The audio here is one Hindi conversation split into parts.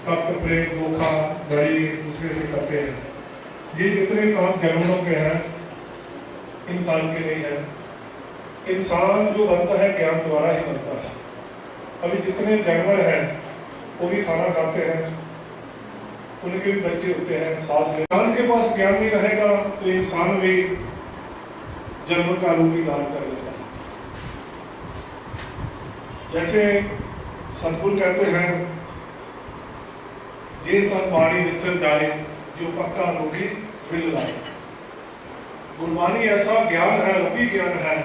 तख्त प्रेम धोखा धड़ी एक दूसरे से करते हैं। ये जितने काम जानवरों के हैं, इंसान के नहीं है। इंसान जो बनता है ज्ञान द्वारा ही बनता है। अभी जितने जानवर हैं वो भी खाना खाते हैं, उनके भी बच्चे होते हैं, सांस ले। इंसान के पास ज्ञान नहीं रहेगा तो इंसान भी जानवर का रूप ही धारण कर लेगा। जैसे सतगुरु कहते हैं, जे तन वाणी विसर जाए जो पक्का रोगी मिल लाए। गुरबाणी ऐसा ज्ञान है, रूपी ज्ञान है।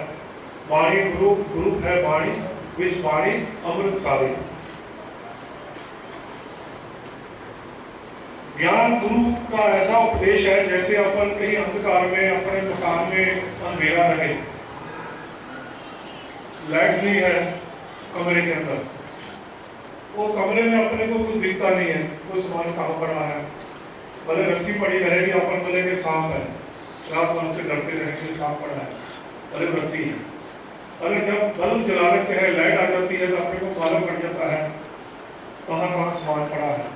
वाणी गुरु, गुरु है वाणी, विच वाणी अमृत सारी। ज्ञान गुरु का ऐसा उपदेश है जैसे अपन कहीं अंधकार में अपने मकान में अंधेरा रहे, लाइट नहीं है कमरे के अंदर, वो कमरे में अपने को कुछ दिखता नहीं है, कोई सामान कहाँ पड़ा है, भले रस्सी पड़ी रहेगी, अपन बोले कि सांप है, रात को हमसे डरते रहेंगे सांप पड़ा है, भले रस्सी है। अरे जब बल्ब जला लेते हैं, लाइट आ जाती है तो अपने को मालूम पड़ जाता है कहाँ कहाँ सामान पड़ा है,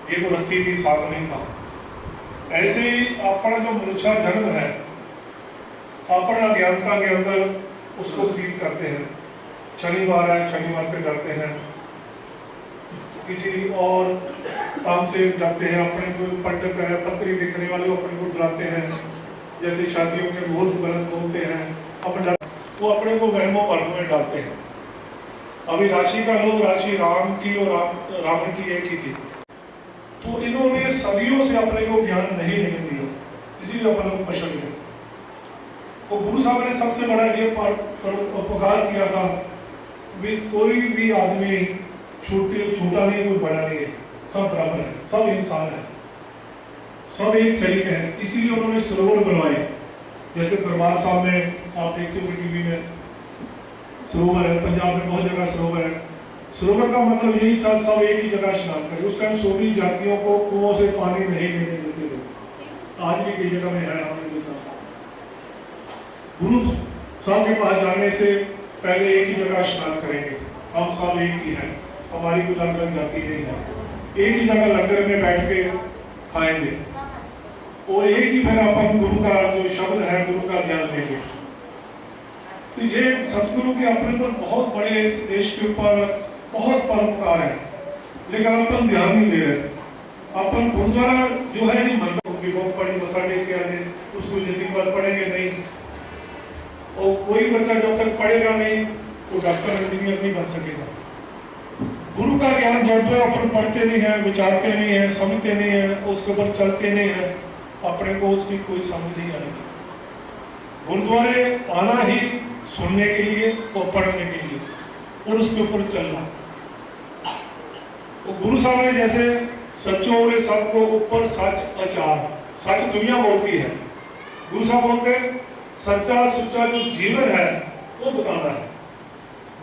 ये तो रस्सी थी, सांप नहीं था। ऐसे ही अपना जो मनुष्य जन्म है, अपना अज्ञानता के अंदर उसको व्यतीत करते हैं। शनिवार है, शनिवार से डरते हैं, किसी और काम से डरते हैं, अपने को पंडित है, पत्री देखने वाले अपने को डराते हैं, जैसे शादियों के मुहूर्त गलत बोलते हैं, अपने वो अपने को वहमों भरमों में डालते हैं। अभी राशि का लोग राशि राम की और रावण की एक ही थी, तो इन्होंने सदियों से अपने को ज्ञान नहीं दिया, इसीलिए अपन लोग पछड़ गए। तो गुरु साहब ने सबसे बड़ा ये उपकार किया था भी कोई भी आदमी छोटा नहीं, कोई बड़ा नहीं है, सब बराबर है, सब इंसान है, सब एक शरीक है। इसीलिए उन्होंने सरोवर बनवाए। जैसे दरबार साहब में आप देखते हो टीवी में सरोवर है, पंजाब में बहुत जगह सरोवर है। सरोवर का मतलब यही था सब एक ही जगह स्नान करें। उस टाइम सभी जातियों को कुओं से पानी नहीं लेने देते थे, आज भी कई जगह में है। हमने देखा गुरु साहब के पास जाने से पहले एक ही जगह स्नान करेंगे, हम सब एक ही हैं, हमारी कोई अलग अलग जाति नहीं है, एक ही जगह लंगर में बैठ के खाएंगे और एक ही फिर अपन गुरु का जो शब्द है, गुरु का ज्ञान लेंगे। तो ये सतगुरु के अपने पर बहुत बड़े इस देश के ऊपर बहुत परोपकार है, लेकिन अपन ध्यान नहीं दे रहे। अपन गुरुद्वारा जो है ये मंदिर की बहुत बड़ी मथा टेक के आने, उसको जिंदगी भर पढ़ेंगे नहीं, और कोई बच्चा जब तक पढ़ेगा नहीं तो डॉक्टर इंजीनियर नहीं बन सकेगा। गुरु का ज्ञान जब तक अपन पढ़ते नहीं है, विचारते नहीं है, समझते नहीं है, उसके ऊपर चलते नहीं है, अपने को उसकी कोई समझ नहीं आएगी। गुरुद्वारे आना ही सुनने के लिए और पढ़ने के लिए और उसके ऊपर चलना। तो गुरु साहब ने जैसे सच्चों बोले सबको ऊपर सच अचार, सच दुनिया बोलती है, गुरु साहब बोलते सच्चा सुच्चा जो जीवन है वो बताना है।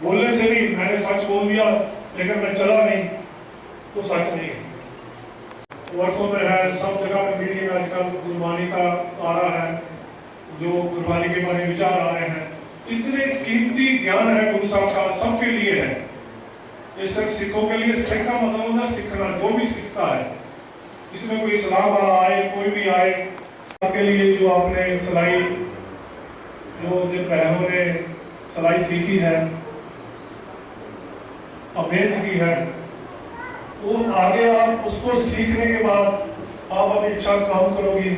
बोलने से नहीं, मैंने सच बोल दिया लेकिन मैं चला नहीं तो सच नहीं है। वर्षों में है, सब जगह में मीडिया में आजकल गुरबानी का आ रहा है, जो गुरबानी के बारे में विचार आ रहे हैं। इतने कीमती ज्ञान है गुरु साहब का, सबके लिए है। ये सिर्फ सिखों के लिए, सिख का मतलब ना सीखना, जो भी सीखता है, इसमें कोई इस्लाम वाला आए, कोई भी आए, के लिए जो आपने सिलाई, जो जिन बहनों ने सिलाई सीखी है, अभेद की है, वो आगे आप उसको सीखने के बाद आप अपनी इच्छा काम करोगी,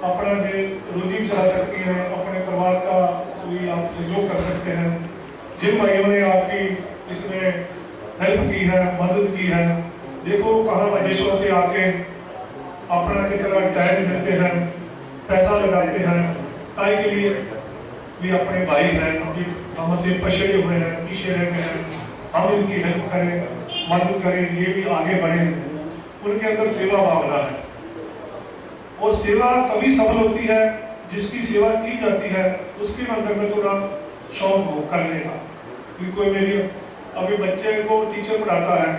अपना जो रोजी चला सकती हैं, अपने परिवार का कोई आप सहयोग कर सकते हैं। जिन भाइयों ने आपकी इसमें हेल्प की है, मदद की है, देखो कहाँ विदेशों से आके अपना कितना टाइम देते हैं, पैसा लगाते हैं, ताई के लिए भी अपने भाई हैं, हमसे पछड़े हुए हैं, पीछे रह गए हैं, हम इनकी हेल्प करें, मदद करें, ये भी आगे बढ़े। उनके अंदर सेवा भावना है, और सेवा तभी सफल होती है जिसकी सेवा की जाती है उसके अंदर में थोड़ा शौक हो करने का। क्योंकि कोई मेरी अभी बच्चे को टीचर पढ़ाता है,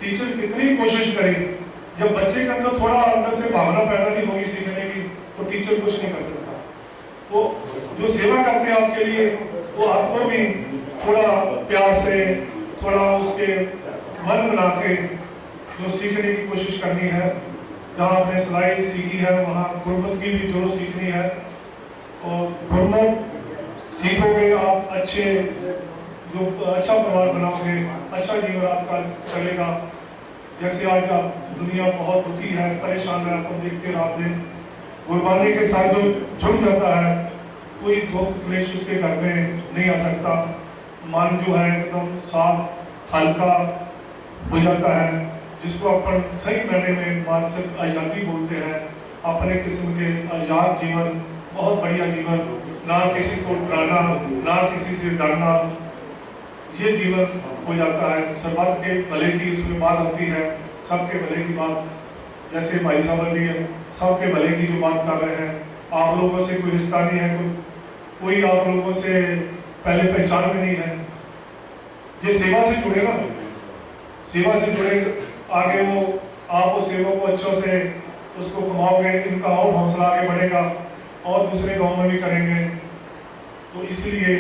टीचर कितनी कोशिश करे, जब बच्चे के अंदर थोड़ा अंदर से भावना पैदा नहीं होगी सीखने की तो टीचर कुछ नहीं कर सकता। तो जो सेवा करते हैं आपके लिए, वो आपको भी थोड़ा प्यार से, थोड़ा उसके मन बना के जो सीखने की कोशिश करनी है। जहाँ आपने सिलाई सीखी है वहाँ गुरमत की भी जरूर सीखनी है, और गुरमत सीखोगे आप अच्छा परिवार बनाओगे, अच्छा जीवन आपका चलेगा। जैसे आज आप दुनिया बहुत दुखी है, परेशान है, आपको देखते रात दिन गुरबानी के साथ जो जुड़ जाता है कोई दुख क्लेश उसके घर में नहीं आ सकता। मन जो है एकदम साफ हल्का हो जाता है, जिसको अपन सही मायने में मानसिक आज़ादी बोलते हैं। अपने किस्म के आज़ाद जीवन, बहुत बढ़िया जीवन, ना किसी को डराना ना किसी से डरना, ये जीवन हो जाता है। सबक के भले की उसमें बात होती है, सबके भले की बात, जैसे भाई साहब अभी सबके भले की जो बात कर रहे हैं। आप लोगों से कोई रिश्ता नहीं है, कोई आप लोगों से पहले पहचान भी नहीं है। ये सेवा से जुड़े ना, सेवा से जुड़े, आगे वो आप उस सेवा को अच्छों से उसको कमाओगे, इनका और हौसला आगे बढ़ेगा और दूसरे गांव में भी करेंगे। तो इसलिए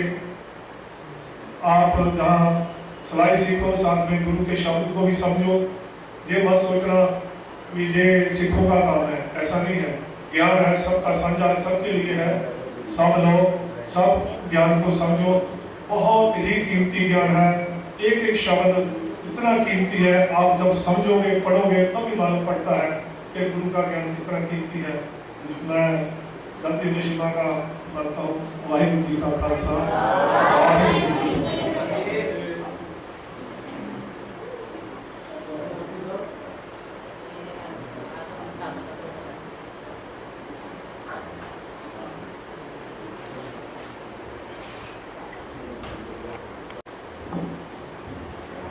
आप जहाँ सिलाई सीखो, साथ में गुरु के शब्द को भी समझो। ये मत सोचना कि ये सिखों का काम है, ऐसा नहीं है। ज्ञान है सबका साझा है, सबके लिए है। सब लोग सब ज्ञान को समझो, बहुत ही कीमती ज्ञान है। एक एक शब्द इतना कीमती है, आप जब समझोगे पढ़ोगे तब भी मालूम पड़ता है कि गुरु का ज्ञान कितना कीमती है। मैं गलती निशिमा का करता हूँ। वाहिगुरू जी का खालसा।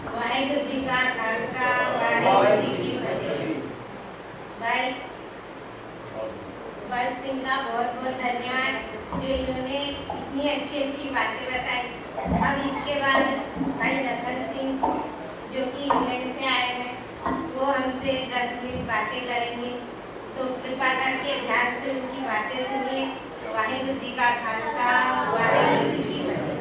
वाहिगुरू जी का खालसा, वाहिगुरू जी की फतेह। भाई बल सिंह का बहुत बहुत धन्यवाद, जो इन्होंने इतनी अच्छी अच्छी बातें बताई। अब इसके बाद भाई लखन सिंह जो कि इंग्लैंड से आए हैं, वो हमसे 10 मिनट बातें करेंगे। तो कृपा करके ध्यान से उनकी बातें सुनिए। वाहिगुरू जी का खालसा, वाहिगुरू जी की फतेह।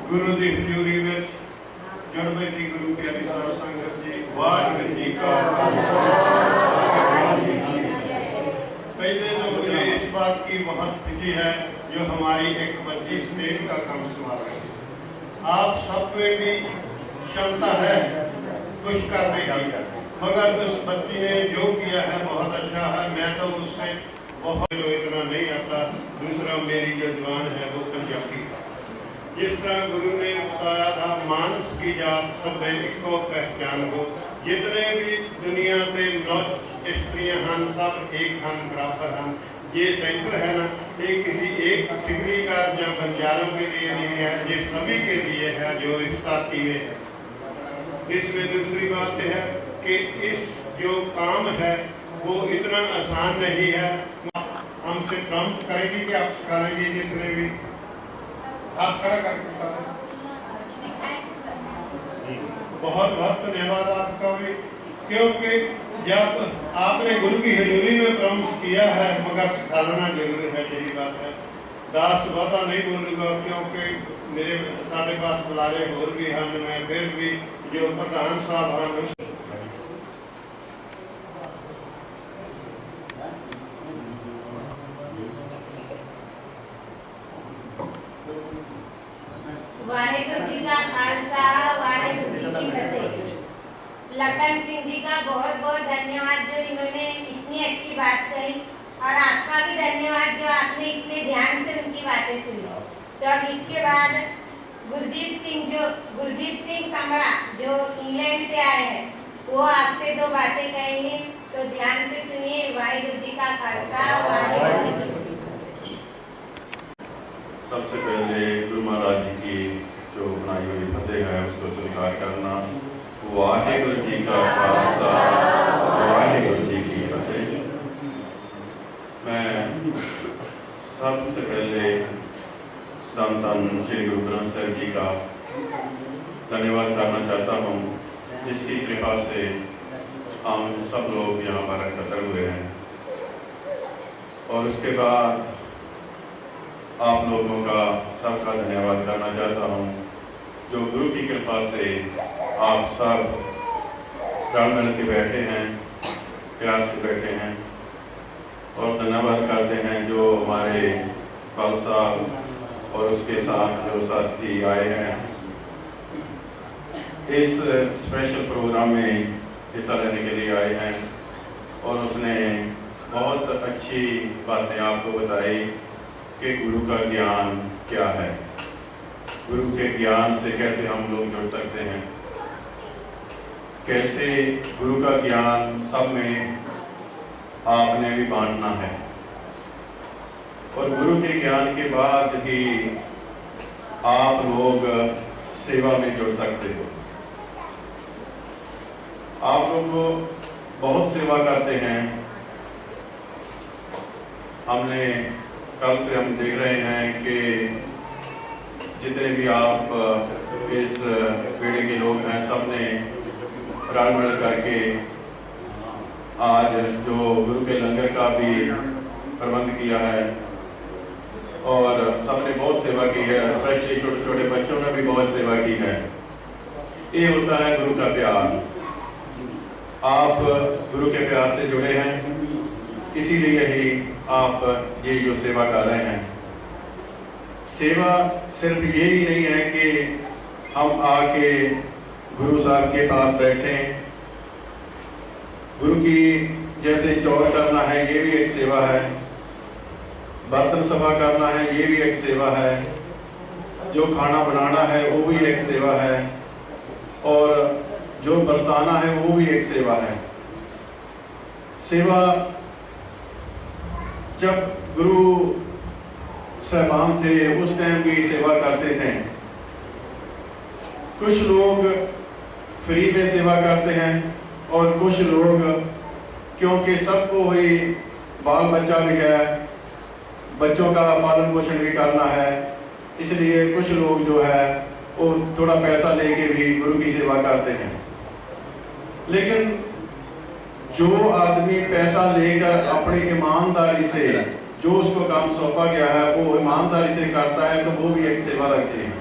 गुरु की हजूरी में जड़ बैठी गुरु के अभिसार संगत जी, वाहिगुरू जी का पहले तो मुझे इस बात की बहुत खुशी है जो हमारी एक बच्ची स्टेज का काम सुना रही है। आप सब में भी क्षमता है कुछ करने की, मगर उस बच्ची ने जो किया है बहुत अच्छा है। मैं तो उससे बहुत इतना नहीं आता। दूसरा मेरी जो जवान है वो पंजाबी था। जिस तरह गुरु ने बताया था, मानस की जात सब इको पहचान हो। जितने भी दुनिया से स्त्रियां हैं सब एक हैं, बराबर हैं। ये सेंटर है ना, ये किसी एक सिगरी का या बंजारों के लिए नहीं है, ये सभी के लिए है जो इस जाति में है। इसमें दूसरी बात है कि इस जो काम है वो इतना आसान नहीं है। हमसे काम करेंगे कि आप करेंगे, जितने भी आप खड़ा करके बहुत बहुत धन्यवाद आपका भी, क्योंकि जब आपने गुरु की हजूरी में प्रमुख किया है, मगर सिखाना जरूरी है। यही बात है। दास बहुता नहीं बोलूँगा क्योंकि मेरे साढ़े पास बुलारे और भी हैं। मैं फिर भी जो प्रधान साहब हैं वाहिगुरू जी का खालसा, वाहिगुरू जी की फतेह। लखन सिंह जी का बहुत बहुत धन्यवाद, जो इन्होंने इतनी अच्छी बात कही, और आपका भी धन्यवाद जो आपने इतने ध्यान से उनकी बातें सुनी। तो अब इसके बाद गुरदीप सिंह समरा जो इंग्लैंड से आए हैं, वो आपसे 2 बातें कहेंगे। तो ध्यान से सुनिए। वाहिगुरू जी का खालसा, वाहिगुरू जी की फतेह। सबसे पहले गुरु महाराज जी की जो बनाई हुई फतेह है उसको स्वीकार करना। वाहिगुरू जी का खालसा, वाहिगुरू जी की फतेह। मैं सबसे पहले धन श्री गुरु ग्रंथ साहिब जी का धन्यवाद करना चाहता हूँ, जिसकी कृपा से हम सब लोग यहाँ पर एकत्र हुए हैं। और उसके बाद आप लोगों का सबका धन्यवाद करना चाहता हूँ जो गुरु की कृपा से आप सब रल मिल के बैठे हैं, प्यार से बैठे हैं। और धन्यवाद करते हैं जो हमारे खालसा और उसके साथ जो साथी आए हैं इस स्पेशल प्रोग्राम में हिस्सा लेने के लिए आए हैं। और उसने बहुत अच्छी बातें आपको बताई कि गुरु का ज्ञान क्या है, गुरु के ज्ञान से कैसे हम लोग जुड़ सकते हैं, कैसे गुरु का ज्ञान सब में आपने भी बांटना है और गुरु के ज्ञान के बाद ही आप लोग सेवा में जुड़ सकते हो। आप लोग बहुत सेवा करते हैं। हमने कल से हम देख रहे हैं कि जितने भी आप इस पीढ़ी के लोग हैं सब ने रल मिल करके आज जो गुरु के लंगर का भी प्रबंध किया है और सबने बहुत सेवा की है। स्पेशली छोटे छोटे बच्चों ने भी बहुत सेवा की है। ये होता है गुरु का प्यार। आप गुरु के प्यार से जुड़े हैं, इसीलिए ही आप ये जो सेवा कर रहे हैं। सेवा सिर्फ ये ही नहीं है कि हम आके गुरु साहब के पास बैठें, गुरु की जैसे चौर करना है ये भी एक सेवा है, बर्तन सफा करना है ये भी एक सेवा है, जो खाना बनाना है वो भी एक सेवा है और जो बरताना है वो भी एक सेवा है। सेवा जब गुरु साहबान थे उस टाइम भी सेवा करते थे। कुछ लोग फ्री में सेवा करते हैं और कुछ लोग क्योंकि सबको ही बाल बच्चा भी है, बच्चों का पालन पोषण भी करना है, इसलिए कुछ लोग जो है वो थोड़ा पैसा लेके भी गुरु की सेवा करते हैं। लेकिन जो आदमी पैसा लेकर अपनी ईमानदारी से जो उसको काम सौंपा गया है वो ईमानदारी से करता है तो वो भी एक सेवा लगती है।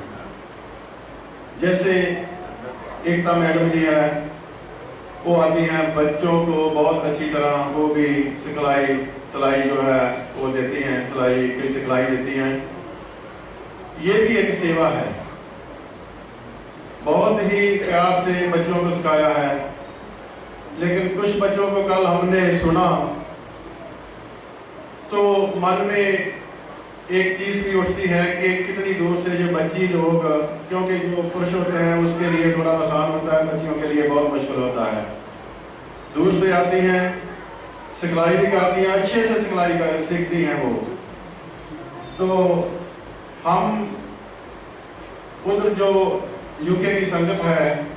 जैसे एकता मैडम जी है, वो आती हैं बच्चों को बहुत अच्छी तरह वो भी सिलाई जो है वो देती हैं, सिलाई की सिखलाई देती हैं। ये भी एक सेवा है। बहुत ही प्यार से बच्चों को सिखाया है। लेकिन कुछ बच्चों को कल हमने सुना तो मन में एक चीज भी उठती है कि कितनी दूर से जो बच्ची लोग, क्योंकि जो पुरुष होते हैं उसके लिए थोड़ा आसान होता है, बच्चियों के लिए बहुत मुश्किल होता है। दूर से आती हैं, सिखलाई भी करती हैं, अच्छे से सिखलाई कर सीखती हैं वो। तो हम उधर जो यूके की संगत है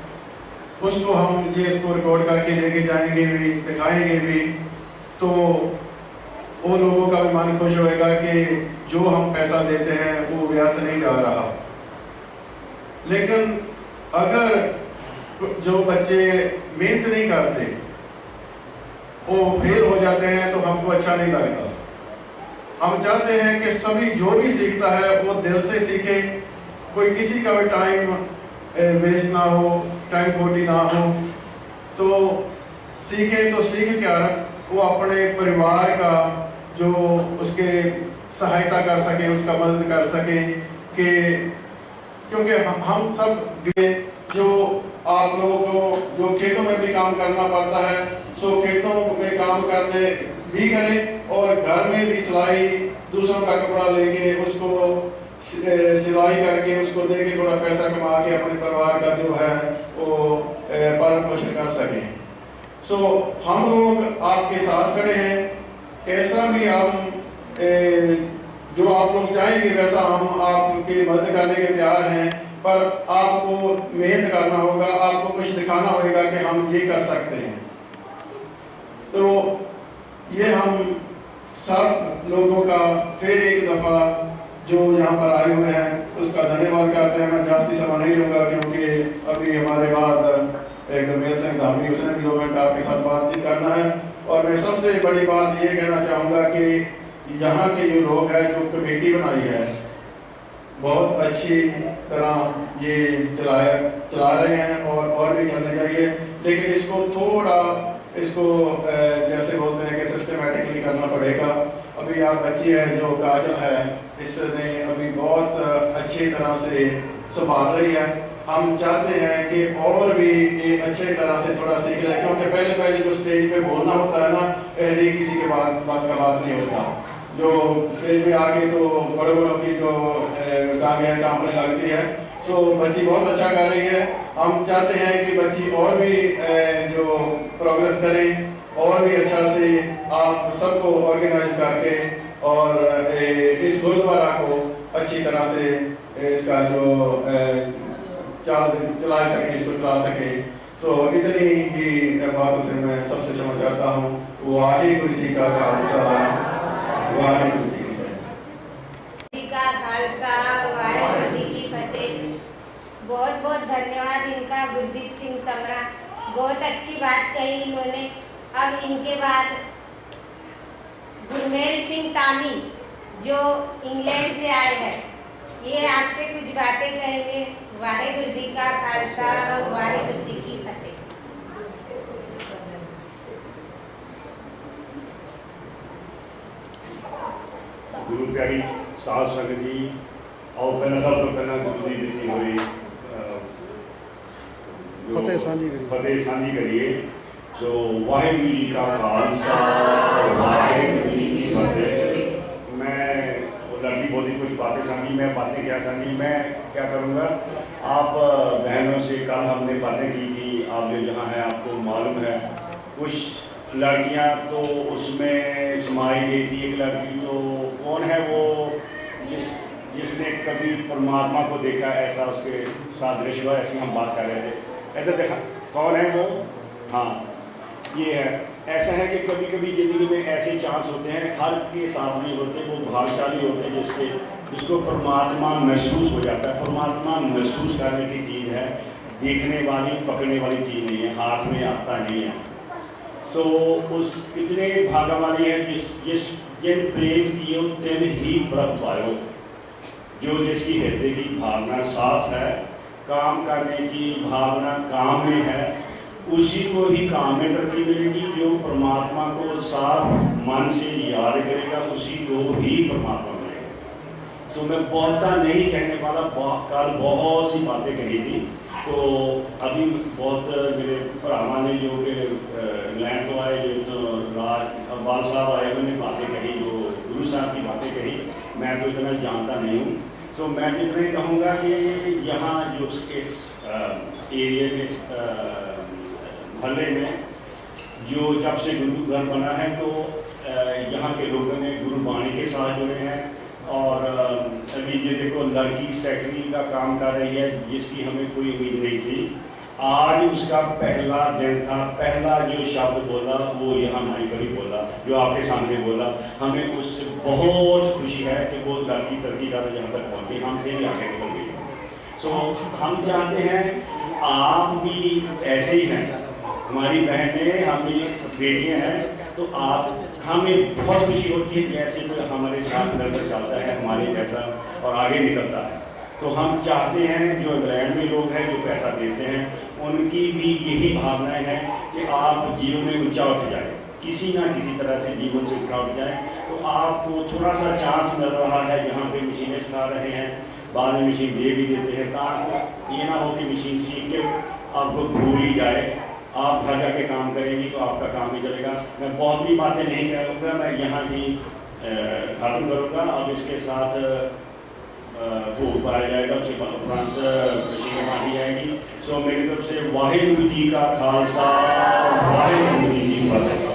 उसको हम ये इसको रिकॉर्ड करके लेके जाएंगे भी, दिखाएंगे भी, तो वो लोगों का भी मन खुश होएगा कि जो हम पैसा देते हैं वो व्यर्थ नहीं जा रहा। लेकिन अगर जो बच्चे मेहनत नहीं करते वो फेल हो जाते हैं तो हमको अच्छा नहीं लगता। हम चाहते हैं कि सभी जो भी सीखता है वो दिल से सीखे, कोई किसी का भी टाइम वेस्ट ना हो, टाइम खोटी ना हो। तो सीखे तो सीख क्या, वो अपने परिवार का जो उसके सहायता कर सके, उसका मदद कर सके कि क्योंकि हम सब जो आप लोगों को जो खेतों में भी काम करना पड़ता है सो खेतों में काम करने भी करें और घर में भी सिलाई, दूसरों का कपड़ा लेके उसको सिलाई करके उसको दे के थोड़ा पैसा कमा के अपने परिवार का जो है वो पालन पोषण कर सके। सो हम लोग आपके साथ खड़े हैं। कैसा भी हम जो आप लोग चाहेंगे वैसा हम आपकी मदद करने के तैयार हैं, पर आपको मेहनत करना होगा, आपको कुछ दिखाना होगा कि हम ये कर सकते हैं। तो ये हम सब लोगों का फिर एक दफा जो यहाँ पर आए हुए हैं उसका धन्यवाद करते हैं। मैं जास्ती समय नहीं लूँगा क्योंकि अभी हमारे बाद एक गंभीर सिंह धामी उसने भी 2 मिनट आपके साथ बातचीत करना है। और मैं सबसे बड़ी बात ये कहना चाहूँगा कि यहाँ के जो लोग हैं, जो कमेटी बनाई है, बहुत अच्छी तरह ये चला रहे हैं और भी चलने चाहिए। लेकिन इसको थोड़ा जैसे बोलते हैं कि सिस्टमेटिकली करना पड़ेगा। अभी आप बच्ची है जो काजल है, इसने अभी बहुत अच्छी तरह से संभाल रही है। हम चाहते हैं कि और भी ये अच्छी तरह से थोड़ा सीख लें, क्योंकि पहले जो स्टेज पे बोलना होता है ना, पहले किसी के बस का बात नहीं होता। जो स्टेज पे आके तो बड़ों की जो टांगें कांपने लगती है। तो बच्ची बहुत अच्छा कर रही है। हम चाहते हैं कि बच्ची और भी जो प्रोग्रेस करें, और भी अच्छा से आप सबको ऑर्गेनाइज करके और इस गुरुद्वारा को अच्छी तरह से इसका जो चला सके। तो इतनी ही बात से मैं सबसे क्षमा चाहता हूँ। वाहिगुरु जी का खालसा, वाहिगुरु जी की वाहिगुरु जी की फतेह। बहुत बहुत धन्यवाद इनका, गुरदीप सिंह समरा। बहुत अच्छी बात कही इन्होंने। अब इनके बाद गुरमेल सिंह तामी जो इंग्लैंड से आए हैं, ये आपसे कुछ बातें कहेंगे। वाहिगुरु जी का खालसा, वाहिगुरु जी की फतेह। गुरु प्यारी साध संगत जी, और पहला सब तो पहला गुरु जी दी हुई फतेह साझी करिए। सो वाहिगुरु जी का खालसा, वाहिगुरु जी की फतेह। मैं वो लड़की बोली कुछ बातें साझी, मैं बातें क्या साझी, मैं क्या करूँगा। आप बहनों से कल हमने बातें की थी, आप जो यहाँ हैं आपको मालूम है। कुछ लड़कियाँ तो उसमें समाई गई थी। एक लड़की तो कौन है वो जिसने कभी परमात्मा को देखा, ऐसा उसके साथ दृश्य हुआ, ऐसी हम बात कर रहे थे। ऐसा देखा कौन है वो? हाँ, ये है। ऐसा है कि कभी कभी ज़िंदगी में ऐसे चांस होते हैं, हर के साथ नहीं होते, वो भाग्यशाली होते हैं जिसको परमात्मा महसूस हो जाता है। परमात्मा महसूस करने की चीज़ है, देखने वाली पकड़ने वाली चीज़ नहीं है, हाथ में आता नहीं है। तो उस इतने भागा वाली है जिन प्रेम कियो तिन ही प्रभ पायो। जो जिसकी हृदय की भावना साफ है, काम करने की भावना काम में है, उसी को ही काम में तरक्की मिलेगी। जो परमात्मा को साफ मन से याद करेगा, उसी को ही परमात्मा मिलेगा। तो मैं बहुता नहीं कहने वाला, कल बहुत सी बातें कही थी। तो अभी बहुत मेरे भरावान ने जो कि इंग्लैंड तो आए, जो राज अब्बाल साहब आए, उन्होंने बातें कही, जो गुरु साहब की बातें कही, मैं तो इतना जानता नहीं हूँ। तो मैं इतना ही कहूँगा कि यहाँ जो इस एरिया में मोहल्ले में जो जब से गुरु घर बना है, तो यहाँ के लोगों ने गुरुबाणी के साथ जुड़े हैं। और अभी ये देखो, लड़की सेक्रेटरी का काम कर रही है, जिसकी हमें कोई उम्मीद नहीं थी। आज उसका पहला दिन था, पहला जो शब्द बोला वो यहाँ माई पर ही बोला, जो आपके सामने बोला। हमें उससे बहुत खुशी है कि वो लड़की तरक्की कर यहाँ तक पहुँची, हमसे भी आगे निकल गई। तो हम चाहते हैं आप भी ऐसे ही हैं, हमारी बहनें, हमारी बेटियाँ हैं, तो आप हमें बहुत खुशी होती है कि ऐसे कोई हमारे साथ लड़कर चलता है हमारे जैसा और आगे निकलता है। तो हम चाहते हैं जो इंग्लैंड में लोग हैं, जो पैसा देते हैं, उनकी भी यही भावनाएं हैं कि आप जीवन में ऊंचा उठ जाए, किसी ना किसी तरह से जीवन से ऊंचा उठ जाए। तो आपको थोड़ा सा चांस मिल रहा है, यहाँ पे मशीनें सिखा रहे हैं, बाद में मशीन दे भी देते हैं, ताकि ये ना हो कि मशीन सीख के आपको भूल ही जाए। आप घर जाके काम करेंगी तो आपका काम ही चलेगा। मैं बहुत भी बातें नहीं करूँगा, मैं यहाँ ही खत्म करूँगा। अब इसके साथ भोग पाया जाएगा, उसके बाद उपरांत मशीन मानी जाएगी। सो मेरी तरफ से वाहिगुरु जी का खालसा, वाहिगुरु जी की फतेह।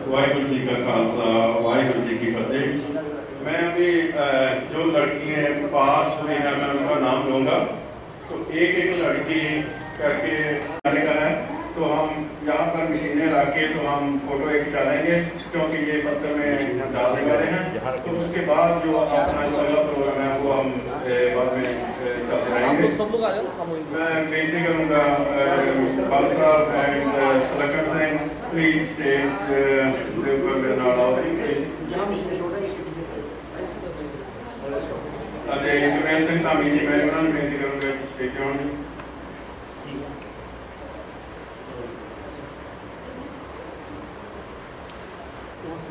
वाहिगुरु जी का खालसा, वाहिगुरु जी की फतेह। मैं अभी जो लड़कियां पास हुई हैं मैं उनका नाम लूँगा। तो एक एक लड़की करके आने का है। तो हम यहाँ पर मशीनें ला के तो हम फोटो एक डालेंगे, क्योंकि ये पत्थर में डालने वाले हैं। तो उसके बाद जो अपना जो अगला प्रोग्राम है वो हम बाद में चलते रहेंगे। सब लोग आ जाओ सामूहिक। मैं बेनती करूँगा Khalsa and Salkat Singh please stage के ऊपर मेरा नाम आओ। अरे जमेल सिंह धामी जी, मैं उन्होंने बेनती करूँगा स्टेज पे आने।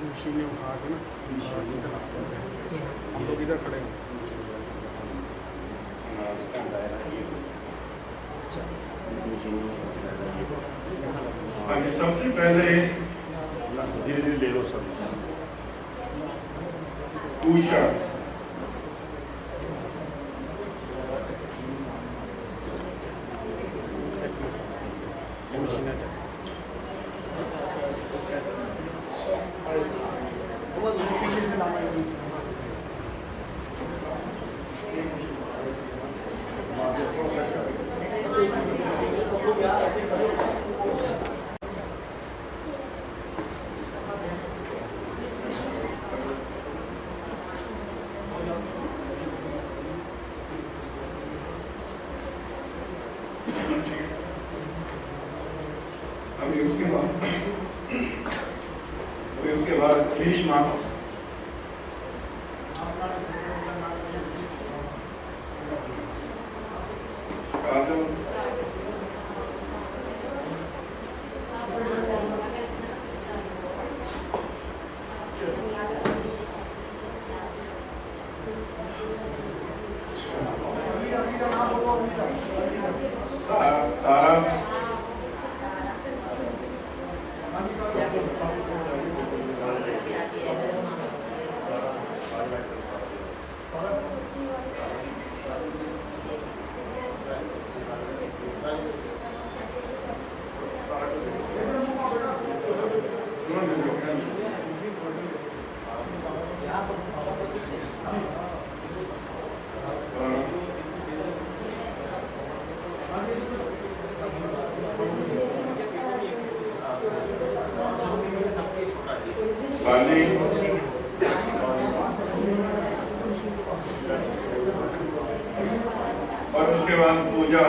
मशीनें उठा के ना हम लोग इधर खड़े हैं। सबसे पहले धीरे धीरे ले लो सब। उषा, अभी उसके बाद ग्रीष्मा, काजल, तारा, बाली, और उसके बाद पूजा,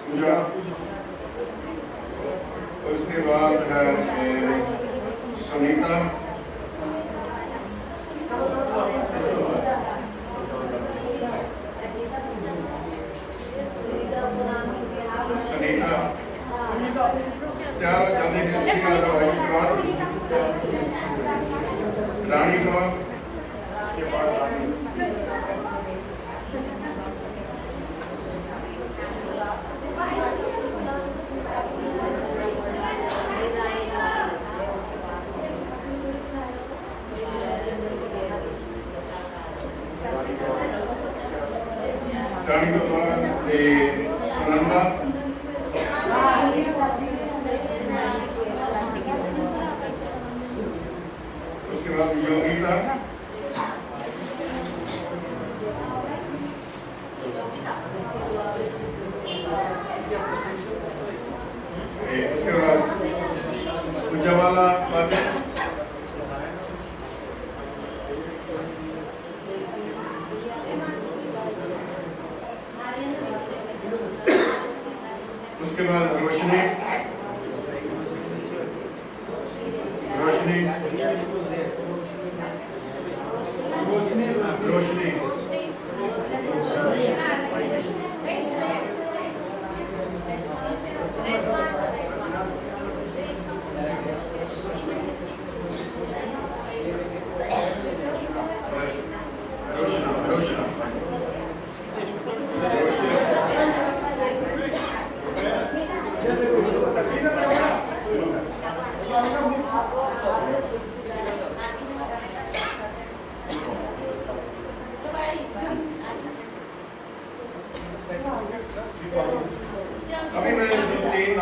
पूजा, उसके बाद है सुनीता, सुनीता, चार जल्दी रानी कौर, रानी कौर, सुनंदा, उसके बाद योगिता, उसके बाद उजावाला बाबू, उसके बाद रोशनी, रोशनी, रोशनी, रोशना,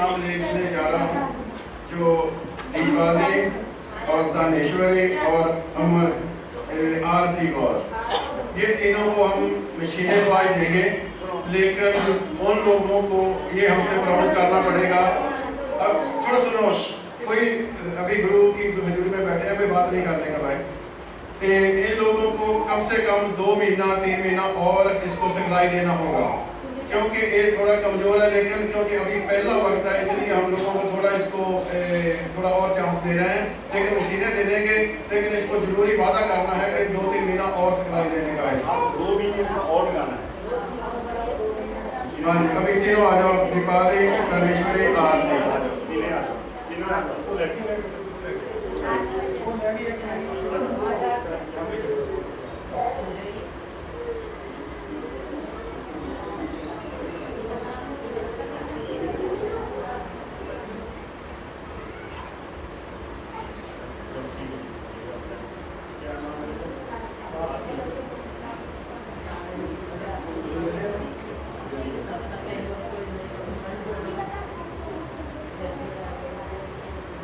नाम लेने जा रहा हूँ, जो दीपाली और दानेश्वरी और अमर आरती गौर, ये तीनों को हम मशीनें वाइज देंगे, लेकिन उन लोगों को ये हमसे प्रमोट करना पड़ेगा। अब थोड़ा सुनो, कोई अभी गुरु की हजूरी में बैठे हैं, कोई बात नहीं करने का भाई। इन लोगों को कम से कम 2 महीना 3 महीना और इसको सिखलाई देना होगा, क्योंकि ये थोड़ा कमजोर है, लेकिन क्योंकि अभी पहला वक्त है इसलिए हम लोगों को थोड़ा इसको थोड़ा और चांस दे रहे हैं, लेकिन मशीनें दे देंगे, लेकिन इसको जरूरी वादा करना है कि 2-3 महीना और सिखलाई देने का है। 2 महीने और लगाना है। हाँ जी, अभी तीनों आ जाओ, दीपाली, दानेश्वरी, आरती।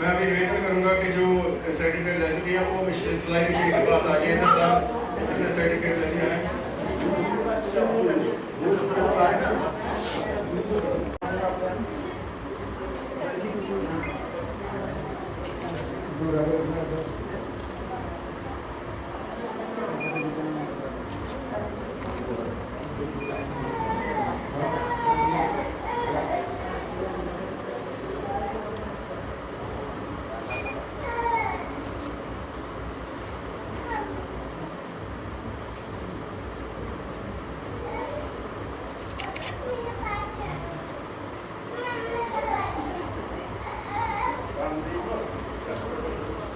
मैं अभी निवेदन करूंगा कि जो सर्टिफिकेट ले चुकी है वो सिलाई मशीन के पास आ गए हैं सर, जिसने सर्टिफिकेट ले लिया है।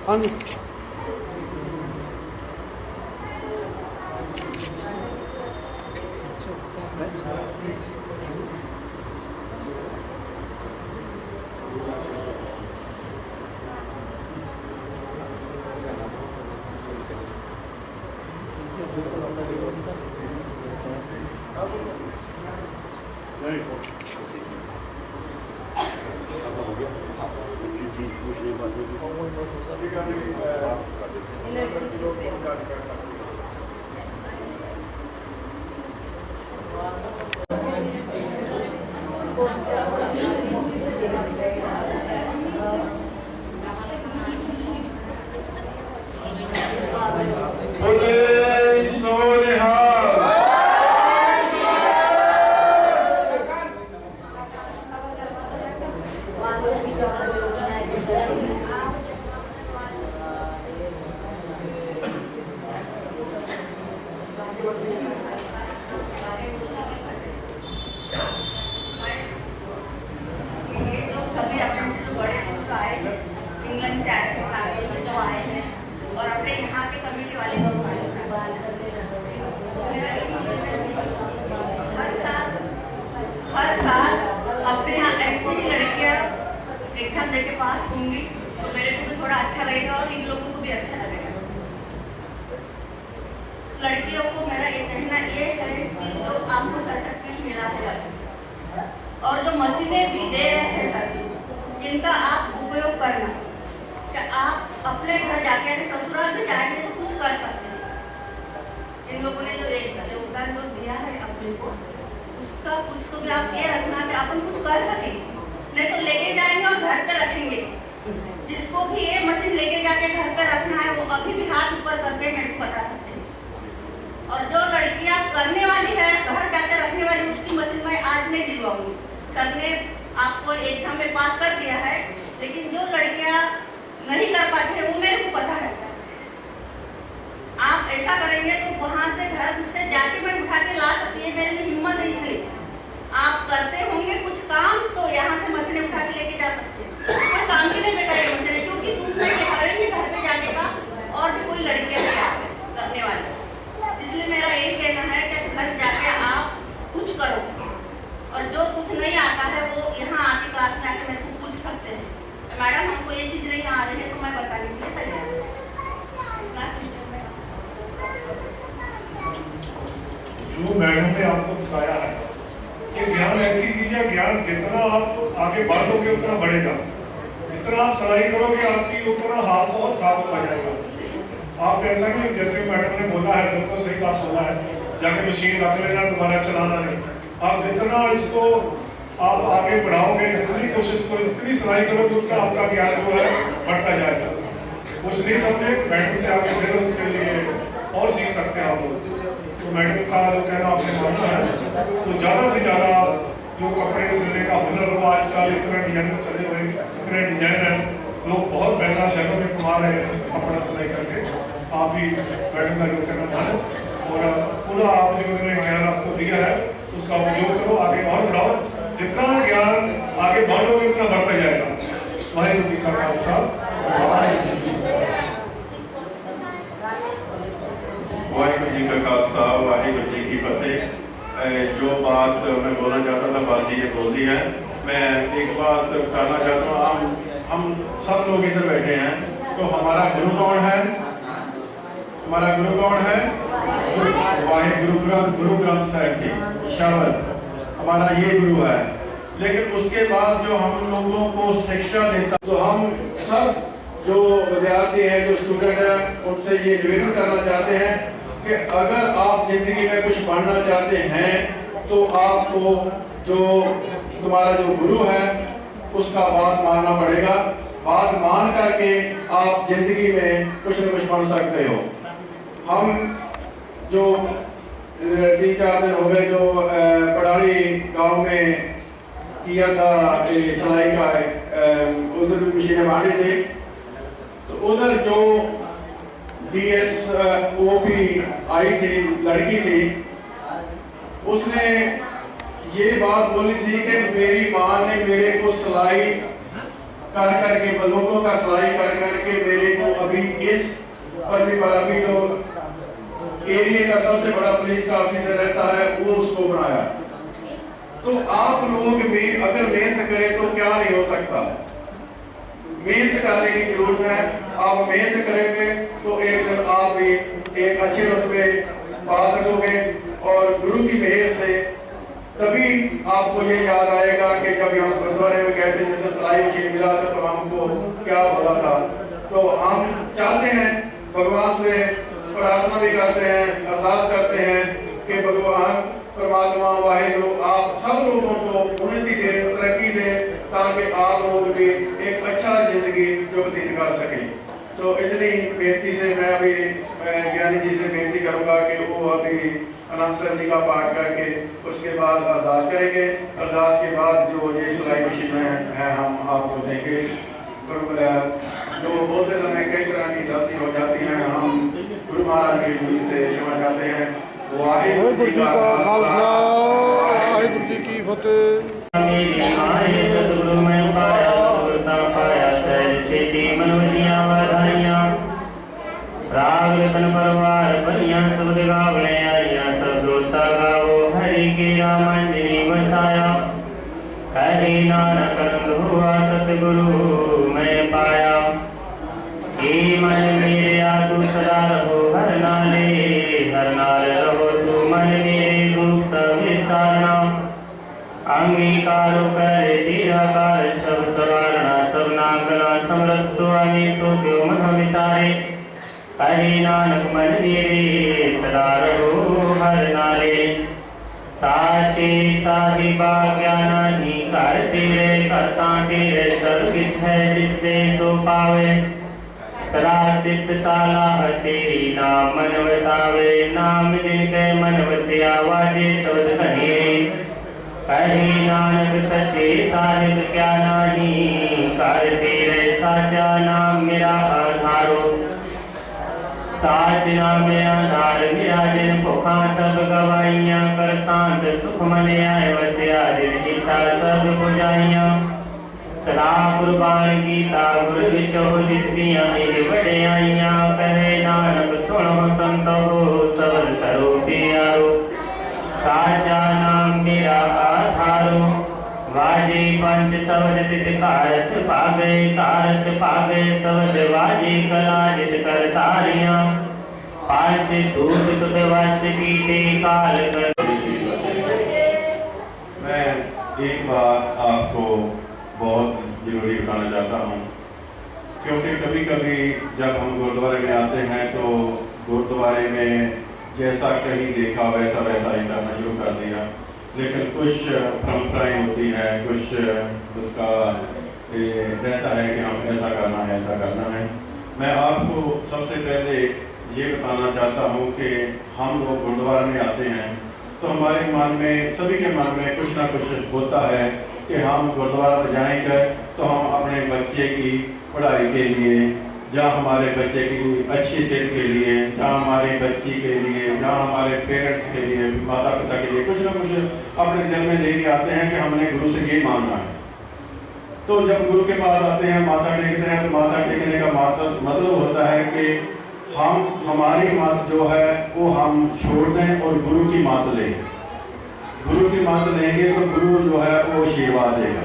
हाँ जी। लड़कियों को मेरा ये कहना ये है कि जो आपको सर्टिफिकेट मिला है और जो मशीनें भी दे रहे हैं सर, जिनका आप उपयोग करना, आप अपने घर जाके ससुराल भी जाएंगे तो कुछ कर सकते हैं। इन लोगों ने जो एक योगदान जो दिया है अपने को, उसका कुछ तो भी आप ये रखना कि अपन कुछ कर सकें, नहीं तो लेके जाएंगे और घर पे रखेंगे। जिसको भी ये मशीन लेके जाके घर पे रखना है वो अभी भी हाथ ऊपर करके मेरे को बता सकते हैं। और जो लड़कियां करने वाली है घर जाके रखने वाली, उसकी मशीन मैं आज नहीं दिलवाऊंगी। सर ने आपको एग्जाम में पास कर दिया है, लेकिन जो लड़कियां नहीं कर पाती है वो मेरे को पता है। आप ऐसा करेंगे तो वहां से घर से जाके मैं उठा के ला सकती है, मेरे लिए हिम्मत नहीं थी। आप करते होंगे कुछ काम तो यहाँ से मशीनें उठा के लेके जा सकते हैं। कोई काम की नहीं बेटा ये मशीनें, क्योंकि तुम करेंगे घर पे जाने का और भी कोई लड़कियां नहीं करने वाली। इसलिए मेरा यही कहना है कि घर जाके आप कुछ करो, और जो कुछ नहीं आता है वो यहाँ आके क्लास में आके मेरे को पूछ सकते हैं। मैडम हमको ये चीज़ नहीं आ रही है तो मैं बताने के लिए तैयार हूँ। जो मैडम ने आपको बताया है, ये ज्ञान ऐसी चीज है, ज्ञान जितना आप आगे बढ़ोगे उतना बढ़ेगा, जितना आप सिलाई करोगे आपकी उतना हाथ और साफ हो जाएगा। आप ऐसा नहीं जैसे मैडम ने बोला है, बिल्कुल सही बात बोला है, जाके मशीन रख लेना दोबारा चलाना नहीं। आप जितना इसको आप आगे बढ़ाओगे, जितनी कोशिश करो, जितनी सिलाई करोगे उतना आपका ज्ञान जो है बढ़ता जाएगा। कुछ नहीं समझे मैडम से आप फिर उसके लिए और सीख सकते हैं आप लोग। तो मैडम का जो कहना आपने मानना है, तो ज़्यादा से ज़्यादा जो कपड़े सिलने का हुनर हो, आजकल इतना डिजाइन चले हुए, इतने डिजाइन है, लोग बहुत पैसा शहरों में कमा रहे हैं कपड़ा सिलाई करके। आप भी मैडम का जो कहना माने और पूरा आप जो उन्होंने ज्ञान आपको दिया है उसका उपयोग करो, आगे और बढ़ाओ। जितना ज्ञान आगे बढ़ोगे उतना बढ़ता जाएगा। वाहिगुरू जी का खालसा, वाहिगुरू जी का खालसा, वाहिगुरू जी की फतेह। जो बात मैं बोलना चाहता था बात जी ने बोल दी है। मैं एक बात करना चाहता हूँ, हम सब लोग इधर बैठे हैं, तो हमारा गुरु कौन है? हमारा गुरु कौन है? वाहिगुरु गुरु ग्रंथ साहिब की शब्द हमारा ये गुरु है। लेकिन उसके बाद जो हम लोगों को शिक्षा देता, तो हम सब जो विद्यार्थी हैं, जो स्टूडेंट हैं, उनसे ये निवेदन करना चाहते हैं कि अगर आप जिंदगी में कुछ पढ़ना चाहते हैं तो आपको जो तुम्हारा जो गुरु है उसका बात मानना पड़ेगा। बात मान करके आप जिंदगी में कुछ न कुछ बन सकते हो। हम जो 3-4 दिन हो गए जो पड़ाड़ी गांव में किया था सिलाई का, उधर भी मशीनें बांटी थी, तो उधर जो DSOP आई थी, लड़की थी, उसने ये बात बोली थी कि मेरी माँ ने मेरे को सिलाई कर करके, लोगों का सिलाई कर करके मेरे को अभी इस पदवी पर, अभी जो एरिया का सबसे बड़ा पुलिस का ऑफिसर रहता है, वो उसको बनाया। तो आप लोग भी अगर मेहनत करें तो क्या नहीं हो सकता। मेहनत करने की जरूरत है। आप मेहनत करेंगे तो एक दिन आप भी एक अच्छे रुतबे पा सकोगे, और गुरु की मेहर से तभी आपको ये याद आएगा कि जब हम गुरुद्वारे में गए थे, जिस दिन सिलाई मशीन मिला था तो हमको क्या बोला था। तो हम चाहते हैं, भगवान से प्रार्थना भी करते हैं, अरदास करते हैं कि भगवान परमात्मा वाहिगुरु आप सब लोगों को उन्नति दे, तरक्की दे, ताकि आप लोग भी एक अच्छा जिंदगी जो व्यतीत कर सकें। तो इतनी बेनती से मैं अभी ज्ञानी जी से बेनती करूंगा कि वो अभी अनंत साहब जी का पाठ करके उसके बाद अरदास करेंगे। अरदास के बाद जो ये सिलाई मशीन है हम आपको देंगे। जो बोलते समय कई तरह की गलती हो जाती है, हम गुरु महाराज की जी से क्षमा चाहते हैं। वाहिगुरू जी का खालसा, वाहिगुरू जी की फतेह। सतगुरु मैं पाया, सुरता पाया, सहज सेती मनवतियां वाधाइयां, राग रतन परवार बलियां, शब्द गावने आइयां, सब दोस्ता गावो हरि के रामांजनी बसाया। हरि नानक रंग हुआ सतगुरु मैं पाया, हे मन मेरे आतु सदा रहो हर नाले, हर नाल रहो तू मन मेरे गुप्त विसारना। अंगीकार कर निराकार सब सवारणा, सब नागना समरथ स्वामी सो क्यों मन विसारे। हरि नानक मन मेरे सदा रहो हर नाले, साचे साहिबा ज्ञानानी कर तेरे करता तेरे सब किस है जिससे तो पावे। सदा सिद्ध साला तेरी नाम मन वसावे, नाम जिनके मन वसिया वाजे शब्द कहिए। हरि नानक सच्चे साहिब क्या नाही, कर तेरे साचा नाम मेरा आधारो। साच नाम आधार मेरा जिन भुखा सब गवाइयां, कर शांत सुख मन आए वसिया जिन इच्छा सब बुझाइयां। सदा कुर्बान गीता गुरु विचो सिद्धियां वड्याइयां, कहे नानक सुनो संतो सबल करो प्यारो। साचा नाम मेरा आधारो, वाजे पंच शब्द तित कारस पागे, कारस पागे शब्द वाजे कला जित कर तारियां। पांच दूत तुत वश कीते काल कर। मैं एक बात आपको बहुत ज़रूरी बताना चाहता हूँ, क्योंकि कभी कभी जब हम गुरुद्वारे में आते हैं तो गुरुद्वारे में जैसा कहीं देखा वैसा वैसा ही करना शुरू कर दिया, लेकिन कुछ परंपराएं होती हैं, कुछ उसका रहता है कि हम ऐसा करना है, ऐसा करना है। मैं आपको सबसे पहले ये बताना चाहता हूँ कि हम लोग गुरुद्वारे में आते हैं तो हमारे मन में, सभी के मन में कुछ ना कुछ होता है कि हम गुरुद्वारा में जाएंगे तो हम अपने बच्चे की पढ़ाई के लिए, जहाँ हमारे बच्चे की अच्छी सेहत के लिए, जहाँ हमारी बच्ची के लिए, जहाँ हमारे पेरेंट्स के लिए, माता पिता के लिए कुछ ना कुछ अपने दिल में लेके आते हैं कि हमने गुरु से ये मांगना है। तो जब गुरु के पास आते हैं, माथा टेकते हैं, तो माथा टेकने का मतलब होता है कि हम हमारी मात जो है वो हम छोड़ दें और गुरु की मात लें। गुरु की मात लेंगे तो गुरु जो है वो आशीर्वाद देगा।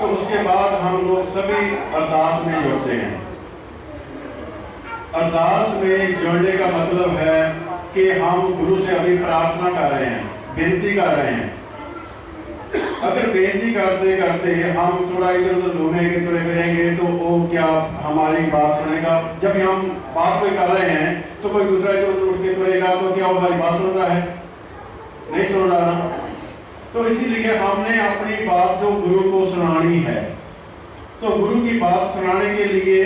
तो उसके बाद हम लोग सभी अरदास में जुड़ते हैं। अरदास में जुड़ने का मतलब है कि हम गुरु से अभी प्रार्थना कर रहे हैं, विनती कर रहे हैं। अगर बेनती करते करते हम थोड़ा इधर उधर घूमेंगे, तुरे फिरेंगे तो वो क्या हमारी बात सुनेगा? जब हम बात कोई कर रहे हैं तो कोई दूसरा इधर उधर उठ के तुरेगा तो क्या वो हमारी बात सुन रहा है? नहीं सुन रहा ना। तो इसीलिए हमने अपनी बात जो गुरु को सुनानी है, तो गुरु की बात सुनाने के लिए,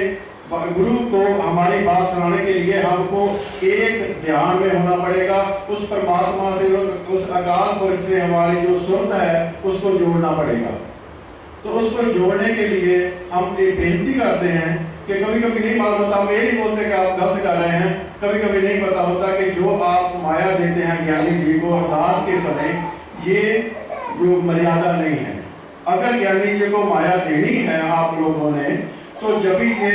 गुरु को हमारी बात सुनाने के लिए हमको एक ध्यान में होना पड़ेगा, उस परमात्मा से, उस अकाल पुरख से हमारी जो सुरत है उसको जोड़ना पड़ेगा। तो उसको जोड़ने के लिए हम एक बेनती करते हैं कि कभी कभी नहीं मालूम होता, हम ये नहीं बोलते कि आप गलत कर रहे हैं, कभी कभी नहीं पता होता कि जो आप माया देते हैं ज्ञानी जी को अरदास के समय, ये जो मर्यादा नहीं है। अगर ज्ञानी जी को माया देनी है आप लोगों ने, तो जब भी ये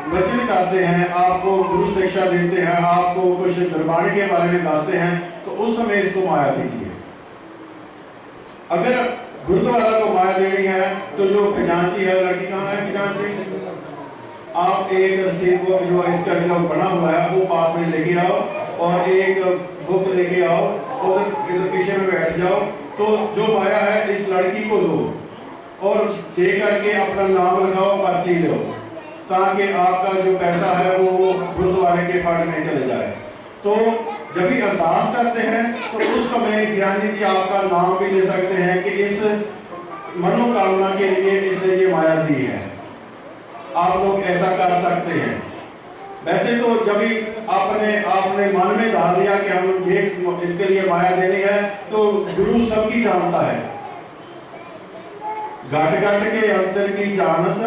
वचन करते हैं, आपको गुरु शिक्षा देते हैं, आपको कुछ गुरबाणी के बारे में बताते हैं, तो उस समय इसको माया दीजिए। अगर गुरुद्वारा को माया देनी है तो जो खजांची है, लड़की कहाँ है खजांची? आप एक रसीद बुक जो इसका जो बना हुआ है वो पास में लेके आओ और एक बुक लेके आओ, उधर पीछे में बैठ जाओ। तो जो माया है इस लड़की को दो और दे करके अपना नाम लगाओ, पर्ची लो, ताकि आपका जो पैसा है वो गुरुद्वारे के फंड में चले जाए। तो जब भी अरदास करते हैं तो उस समय ज्ञानी जी आपका नाम भी ले सकते हैं कि इस मनोकामना के लिए इसने ये माया दी है। आप लोग ऐसा कर सकते हैं। वैसे तो जब भी आपने मन में डाल दिया कि हम ये इसके लिए माया देनी है, तो गुरु सबकी जानता है। घट घट के अंतर की जानत,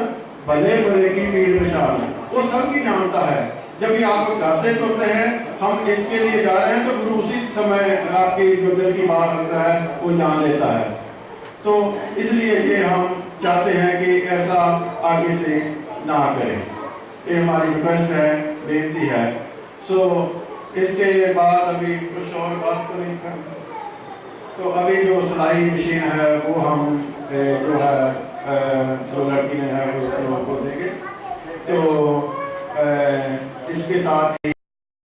भले भले की पीर निशान, वो सबकी जानता है। जब भी आप घर से तुरते हैं, हम इसके लिए जा रहे हैं, तो गुरु उसी समय आपकी जो दिल की बात होता है वो जान लेता है। तो इसलिए ये हम चाहते हैं कि ऐसा आगे से ना करें, ये हमारी रिक्वेस्ट है, बेनती है। सो इसके बाद अभी कुछ और बात तो नहीं कर, तो अभी जो सिलाई मशीन है वो हम जो है जो लड़की ने है उसको देंगे। तो इसके साथ ही